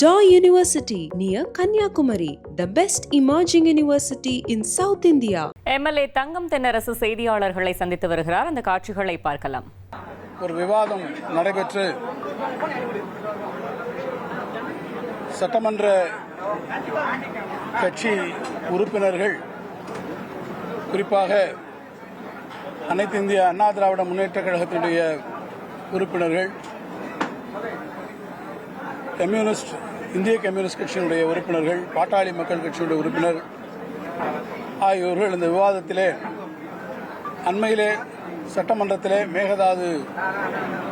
Daw University near Kanyakumari, the best emerging university in South India. MLA Thangam Thennarasu செய்தியாளர்களை சந்தித்து வருகிறார். அந்த காட்சிகளை பார்க்கலாம். ஒரு விவாதம் நடைபெற்று சட்டமன்ற கட்சி உறுப்பினர்கள், குறிப்பாக அனைத்து இந்திய அண்ணா திராவிட முன்னேற்றக் கழகத்தினுடைய உறுப்பினர்கள், இந்திய கம்யூனிஸ்ட் கட்சியினுடைய உறுப்பினர்கள், பாட்டாளி மக்கள் கட்சியினுடைய உறுப்பினர் ஆகியோர்கள் இந்த விவாதத்திலே அண்மையிலே சட்டமன்றத்திலே மேகதாது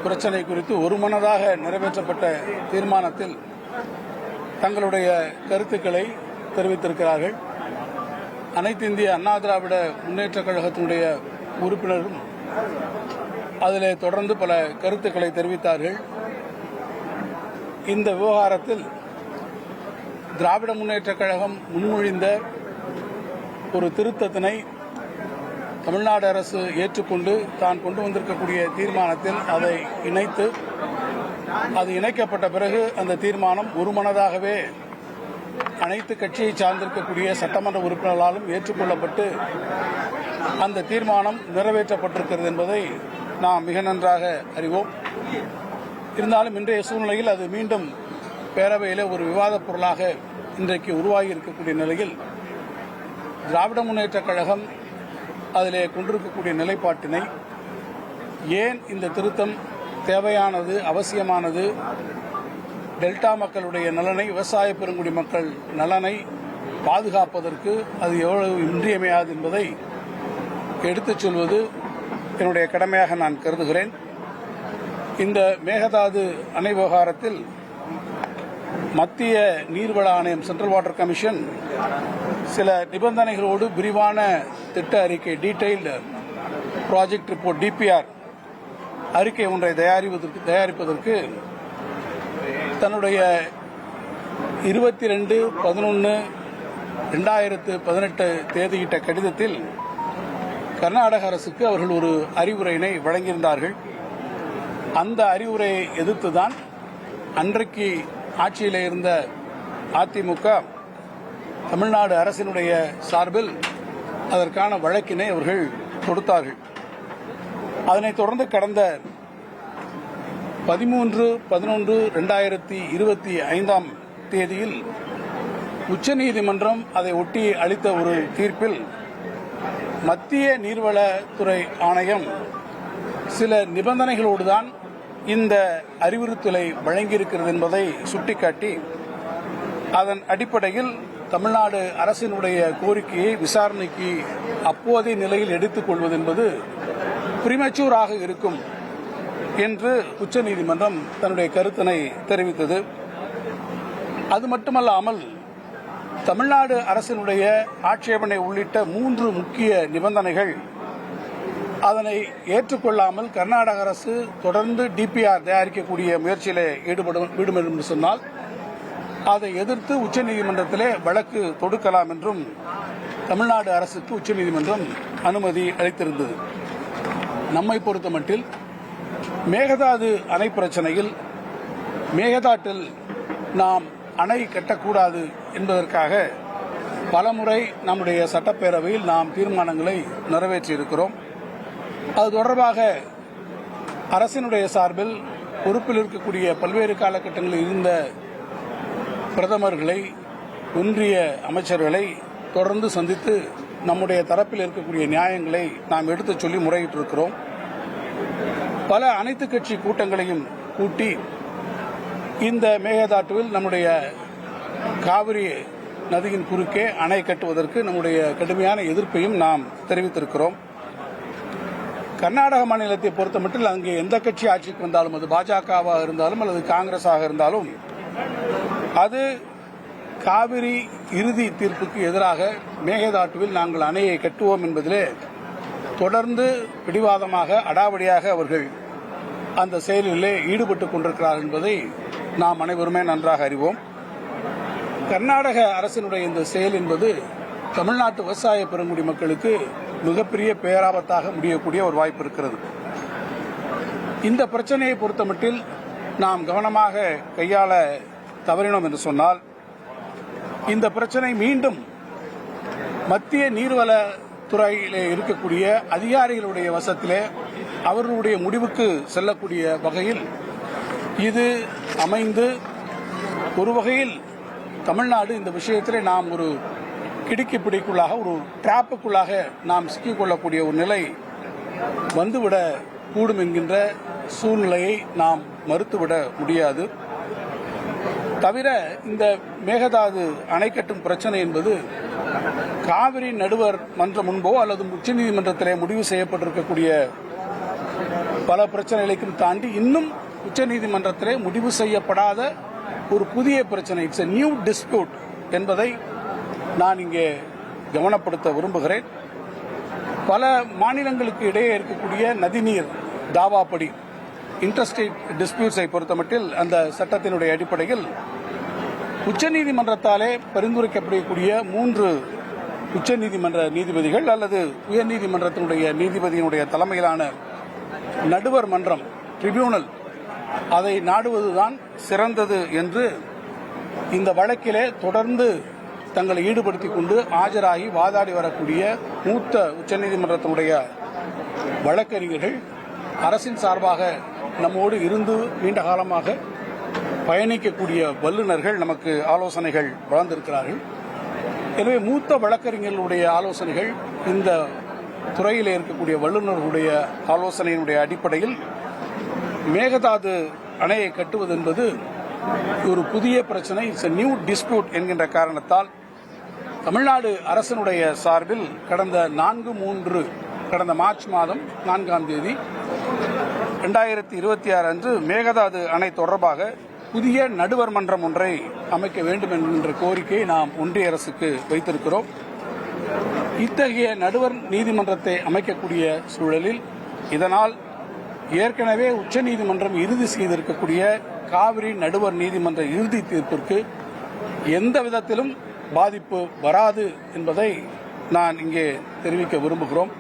பிரச்சினை குறித்து ஒருமனதாக நிறைவேற்றப்பட்ட தீர்மானத்தில் தங்களுடைய கருத்துக்களை தெரிவித்திருக்கிறார்கள். அனைத்து இந்திய அண்ணா திராவிட முன்னேற்றக் கழகத்தினுடைய உறுப்பினரும் அதிலே தொடர்ந்து பல கருத்துக்களை தெரிவித்தார்கள். இந்த விவகாரத்தில் திராவிட முன்னேற்றக் கழகம் முன்மொழிந்த ஒரு திருத்தத்தினை தமிழ்நாடு அரசு ஏற்றுக்கொண்டு தான் கொண்டு வந்திருக்கக்கூடிய தீர்மானத்தில் அதை இணைத்து, அது இணைக்கப்பட்ட பிறகு அந்த தீர்மானம் ஒருமனதாகவே அனைத்து கட்சியை சார்ந்திருக்கக்கூடிய சட்டமன்ற உறுப்பினர்களாலும் ஏற்றுக்கொள்ளப்பட்டு அந்த தீர்மானம் நிறைவேற்றப்பட்டிருக்கிறது என்பதை நாம் மிக நன்றாக அறிவோம். இருந்தாலும் இன்றைய சூழ்நிலையில் அது மீண்டும் பேரவையில் ஒரு விவாதப் பொருளாக இன்றைக்கு உருவாகி இருக்கக்கூடிய நிலையில் திராவிட முன்னேற்றக் கழகம் அதிலே கொண்டிருக்கக்கூடிய நிலைப்பாட்டினை, ஏன் இந்த திருத்தம் தேவையானது, அவசியமானது, டெல்டா மக்களுடைய நலனை, விவசாய பெருங்குடி மக்கள் நலனை பாதுகாப்பதற்கு அது எவ்வளவு இன்றியமையாது என்பதை எடுத்துச் சொல்வது என்னுடைய கடமையாக நான் கருதுகிறேன். இந்த மேகதாது அணை விவகாரத்தில் மத்திய நீர்வள ஆணையம், சென்ட்ரல் வாட்டர் கமிஷன், சில நிபந்தனைகளோடு விரிவான திட்ட அறிக்கை, டீடைல்டு ப்ராஜெக்ட் ரிப்போர்ட், DPR அறிக்கை ஒன்றை தயாரிப்பதற்கு தன்னுடைய 22/11/2018 தேதியிட்ட கடிதத்தில் கர்நாடக அரசுக்கு அவர்கள் ஒரு அறிவுரையினை வழங்கியிருந்தார்கள். அந்த அறிவுரையை எதிர்த்துதான் அன்றைக்கு ஆட்சியில் இருந்த அதிமுக தமிழ்நாடு அரசினுடைய சார்பில் அதற்கான வழக்கினை அவர்கள் கொடுத்தார்கள். அதனைத் தொடர்ந்து கடந்த 13/11/2025 தேதியில் உச்சநீதிமன்றம் அதை ஒட்டி அளித்த ஒரு தீர்ப்பில் மத்திய நீர்வளத்துறை ஆணையம் சில நிபந்தனைகளோடுதான் இந்த அறிவுறுத்தலை வழங்கியிருக்கிறது என்பதை சுட்டிக்காட்டி, அதன் அடிப்படையில் தமிழ்நாடு அரசினுடைய கோரிக்கையை விசாரணைக்கு அப்போதைய நிலையில் எடுத்துக் கொள்வது என்பது பிரிமச்சூராக இருக்கும் என்று உச்சநீதிமன்றம் தன்னுடைய கருத்தினை தெரிவித்தது. அது மட்டுமல்லாமல் தமிழ்நாடு அரசினுடைய ஆட்சேபனை உள்ளிட்ட 3 முக்கிய நிபந்தனைகள், அதனை ஏற்றுக்கொள்ளாமல் கர்நாடக அரசு தொடர்ந்து DPR தயாரிக்கக்கூடிய முயற்சியிலே ஈடுபடும் என்று சொன்னால் அதை எதிர்த்து உச்சநீதிமன்றத்திலே வழக்கு தொடுக்கலாம் என்றும் தமிழ்நாடு அரசுக்கு உச்சநீதிமன்றம் அனுமதி அளித்திருந்தது. நம்மை பொறுத்தமட்டில் மேகதாது அணை பிரச்சனையில் மேகதாட்டில் நாம் அணை கட்டக்கூடாது என்பதற்காக பலமுறை நம்முடைய சட்டப்பேரவையில் நாம் தீர்மானங்களை நிறைவேற்றியிருக்கிறோம். அது தொடர்பாக அரசினுடைய சார்பில் பொறுப்பில் இருக்கக்கூடிய பல்வேறு காலகட்டங்களில் இருந்த பிரதமர்களை, ஒன்றிய அமைச்சர்களை தொடர்ந்து சந்தித்து நம்முடைய தரப்பில் இருக்கக்கூடிய நியாயங்களை நாம் எடுத்துச் சொல்லி முறையிட்டிருக்கிறோம். பல அனைத்து கட்சி கூட்டங்களையும் கூட்டி இந்த மேகதாட்டுவில் நம்முடைய காவிரி நதியின் குறுக்கே அணை கட்டுவதற்கு நம்முடைய கடுமையான எதிர்ப்பையும் நாம் தெரிவித்திருக்கிறோம். கர்நாடக மாநிலத்தை பொறுத்தமட்டில் அங்கே எந்த கட்சி ஆட்சிக்கு வந்தாலும், அது பாஜகவாக இருந்தாலும் அல்லது காங்கிரஸாக இருந்தாலும், அது காவிரி இறுதி தீர்ப்புக்கு எதிராக மேகதாட்டுவில் நாங்கள் அணையை கட்டுவோம் என்பதிலே தொடர்ந்து பிடிவாதமாக, அடாவடியாக அவர்கள் அந்த செயலிலே ஈடுபட்டுக் கொண்டிருக்கிறார்கள் என்பதை நாம் அனைவருமே நன்றாக அறிவோம். கர்நாடக அரசினுடைய இந்த செயல் என்பது தமிழ்நாட்டு விவசாய பெருங்குடி மக்களுக்கு மிகப்பெரிய பேராபத்தாக முடியக்கூடிய ஒரு வாய்ப்பு இருக்கிறது. இந்த பிரச்சனையை பொறுத்தமட்டில் நாம் கவனமாக கையாள தவறினோம் என்று சொன்னால் இந்த பிரச்சனை மீண்டும் மத்திய நீர்வளத்துறையிலே இருக்கக்கூடிய அதிகாரிகளுடைய வசத்திலே அவர்களுடைய முடிவுக்கு செல்லக்கூடிய வகையில் இது அமைந்து ஒரு வகையில் தமிழ்நாடு இந்த விஷயத்திலே நாம் ஒரு கிடுக்கி பிடிக்குள்ளாக ஒரு டிராப்புக்குள்ளாக நாம் சிக்கிக்கொள்ளக்கூடிய ஒரு நிலை வந்துவிட கூடும் என்கின்ற சூழ்நிலையை நாம் மறுத்துவிட முடியாது. தவிர இந்த மேகதாது அணை கட்டும் பிரச்சனை என்பது காவிரி நடுவர் மன்றம் முன்போ அல்லது உச்சநீதிமன்றத்திலே முடிவு செய்யப்பட்டிருக்கக்கூடிய பல பிரச்சனைகளையும் தாண்டி இன்னும் உச்சநீதிமன்றத்திலே முடிவு செய்யப்படாத ஒரு புதிய பிரச்சனை, இட்ஸ் எ நியூ டிஸ்பியூட் என்பதை நான் இங்கே கவனப்படுத்த விரும்புகிறேன். பல மாநிலங்களுக்கு இடையே இருக்கக்கூடிய நதிநீர் தாவாப்படி இன்டர்ஸ்டேட் டிஸ்பியூட்ஸை பொறுத்தமட்டில் அந்த சட்டத்தினுடைய அடிப்படையில் உச்சநீதிமன்றத்தாலே பரிந்துரைக்கப்படக்கூடிய 3 உச்சநீதிமன்ற நீதிபதிகள் அல்லது உயர்நீதிமன்றத்தினுடைய நீதிபதியினுடைய தலைமையிலான நடுவர் மன்றம் ட்ரிபியூனல் அதை நாடுவதுதான் சிறந்தது என்று இந்த வழக்கிலே தொடர்ந்து தங்களை ஈடுபடுத்திக் கொண்டு ஆஜராகி வாதாடி வரக்கூடிய மூத்த உச்சநீதிமன்றத்தினுடைய வழக்கறிஞர்கள் அரசின் சார்பாக நம்மோடு இருந்து நீண்ட காலமாக பயணிக்கக்கூடிய வல்லுநர்கள் நமக்கு ஆலோசனைகள் வழங்கியிருக்கிறார்கள். எனவே மூத்த வழக்கறிஞர்களுடைய ஆலோசனைகள் இந்த துறையில் இருக்கக்கூடிய வல்லுநர்களுடைய ஆலோசனையினுடைய அடிப்படையில் மேகதாது அணையை கட்டுவது என்பது ஒரு புதிய பிரச்சனை, இட்ஸ் எ நியூ டிஸ்பியூட் என்கின்ற காரணத்தால் தமிழ்நாடு அரசினுடைய சார்பில் கடந்த மார்ச் மாதம் 4ஆம் தேதி 2026 அன்று மேகதாது அணை தொடர்பாக புதிய நடுவர் மன்றம் ஒன்றை அமைக்க வேண்டும் என்கின்ற கோரிக்கையை நாம் ஒன்றிய அரசுக்கு வைத்திருக்கிறோம். இத்தகைய நடுவர் நீதிமன்றத்தை அமைக்கக்கூடிய சூழலில் இதனால் ஏற்கனவே உச்சநீதிமன்றம் இறுதி செய்திருக்கக்கூடிய காவிரி நடுவர் நீதிமன்ற இறுதி தீர்ப்பிற்கு எந்த விதத்திலும் பாதிப்பு வராது என்பதை நான் இங்கே தெரிவிக்க விரும்புகிறோம்.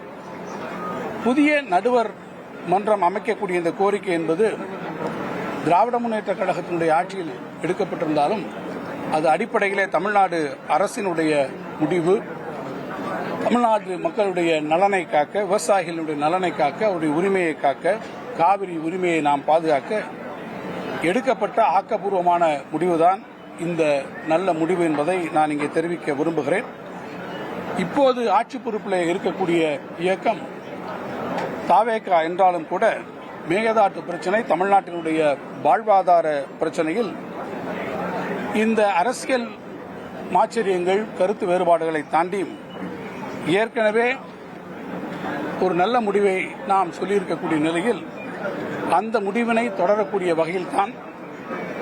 புதிய நடுவர் மன்றம் அமைக்கக்கூடிய இந்த கோரிக்கை என்பது திராவிட முன்னேற்ற கழகத்தினுடைய ஆட்சியில் எடுக்கப்பட்டிருந்தாலும் அது அடிப்படையிலே தமிழ்நாடு அரசினுடைய முடிவு. தமிழ்நாடு மக்களுடைய நலனை காக்க, விவசாயிகளுடைய நலனை காக்க, அவருடைய உரிமையை காக்க, காவிரி உரிமையை நாம் பாதுகாக்க எடுக்கப்பட்ட ஆக்கப்பூர்வமான முடிவுதான் இந்த நல்ல முடிவு என்பதை நான் இங்கே தெரிவிக்க விரும்புகிறேன். இப்போது ஆட்சி பொறுப்பில் இருக்கக்கூடிய இயக்கம் தாவேகா என்றாலும் கூட மேகதாட்டு பிரச்சனை தமிழ்நாட்டினுடைய வாழ்வாதார பிரச்சனையில் இந்த அரசியல் மாச்சரியங்கள், கருத்து வேறுபாடுகளை தாண்டி ஏற்கனவே ஒரு நல்ல முடிவை நாம் சொல்லியிருக்கக்கூடிய நிலையில் அந்த முடிவினை தொடரக்கூடிய வகையில் தான்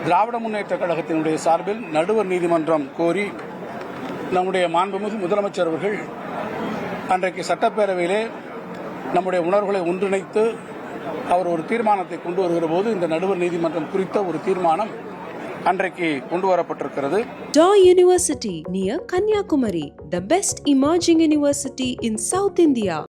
திராவிட முன்னேற்ற கழகத்தினுடைய சார்பில் நடுவர் நீதிமன்றம் கோரி நம்முடைய மாண்புமிகு முதலமைச்சர் அவர்கள் அன்றைக்கு சட்டப்பேரவையிலே நம்முடைய உணர்வுகளை ஒன்றிணைத்து அவர் ஒரு தீர்மானத்தை கொண்டு வருகிற போது இந்த நடுவர் நீதிமன்றம் குறித்த ஒரு தீர்மானம் அன்றைக்கு கொண்டு வரப்பட்டிருக்கிறது. Daw University near Kanyakumari, the best emerging university in South India.